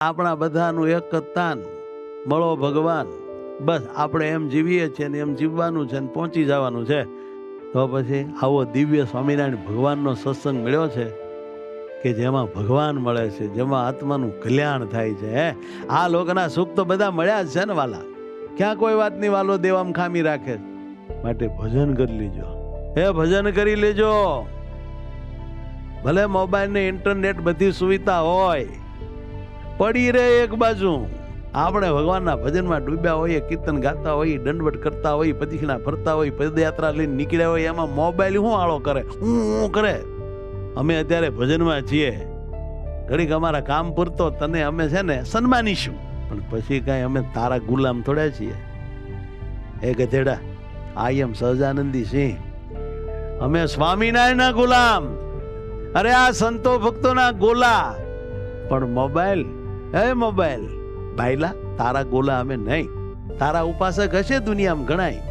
આપણા બધાનું એક જ તાન, મળો ભગવાન. બસ આપણે એમ જીવીએ છીએ ને એમ જીવવાનું છે ને પહોંચી જવાનું છે. તો પછી આવો દિવ્ય સ્વામિનારાયણ ભગવાનનો સત્સંગ મળ્યો છે કે જેમાં ભગવાન મળે છે, જેમાં આત્માનું કલ્યાણ થાય છે. આ લોકના સુખ તો બધા મળ્યા જ છે ને વાલા, ક્યાં કોઈ વાતની વાલો દેવામાં ખામી રાખે. માટે ભજન કરી લેજો, ભજન કરી લેજો. ભલે મોબાઈલ ને ઇન્ટરનેટ બધી સુવિધા હોય, પડી રહે એક બાજુ. આપણે ભગવાનના ભજનમાં ડૂબ્યા હોઈએ, કીર્તન ગાતા હોઈએ, દંડવટ કરતા હોઈએ, પદીખણા ફરતા હોઈએ, પદયાત્રા લઈને નીકળ્યા હોય, એમાં મોબાઈલ શું આળો કરે, હું કરે. અમે અત્યારે ભજનમાં છીએ, ઘડીક અમારા કામ પૂરતો તને અમે છે ને સન્માનીશું, પણ પછી કાંઈ અમે તારા ગુલામ થોડા છીએ. એ ગધેડા, આઈ એમ સહજાનંદી સિંહ, અમે સ્વામિનારાયણના ગુલામ. અરે આ સંતો ભક્તોના ગોલા. પણ મોબાઈલ, મોબાઈલ ભાઈલા, તારા ગોલા અમે નહીં. તારા ઉપાસક હશે દુનિયામાં ગણાય,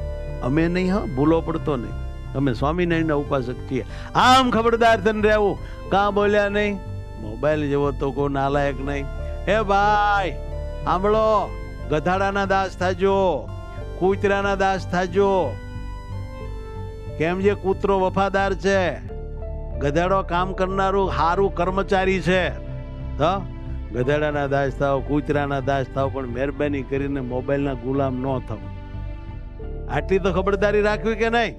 અમે નહીં. હા, ભૂલો પડતો નહીં. અમે સ્વામિનારાયણના ઉપાસક છીએ. આમ ખબરદાર થઈને રહેવું, કાં બોલ્યા નહીં. મોબાઈલ જેવો તો કોઈ નાલાયક નહીં. ભાઈ સાંભળો, ગધાડાના દાસ થાજો, કૂતરાના દાસ થાજો. કેમ જે કૂતરો વફાદાર છે, ગધાડો કામ કરનારું હારું કર્મચારી છે. ગધાડાના દાસ થાવ, કૂતરાના દાસ થાવ, પણ મહેરબાની કરીને મોબાઈલના ગુલામ ન થાવ. આટલી તો ખબરદારી રાખવી કે નહીં?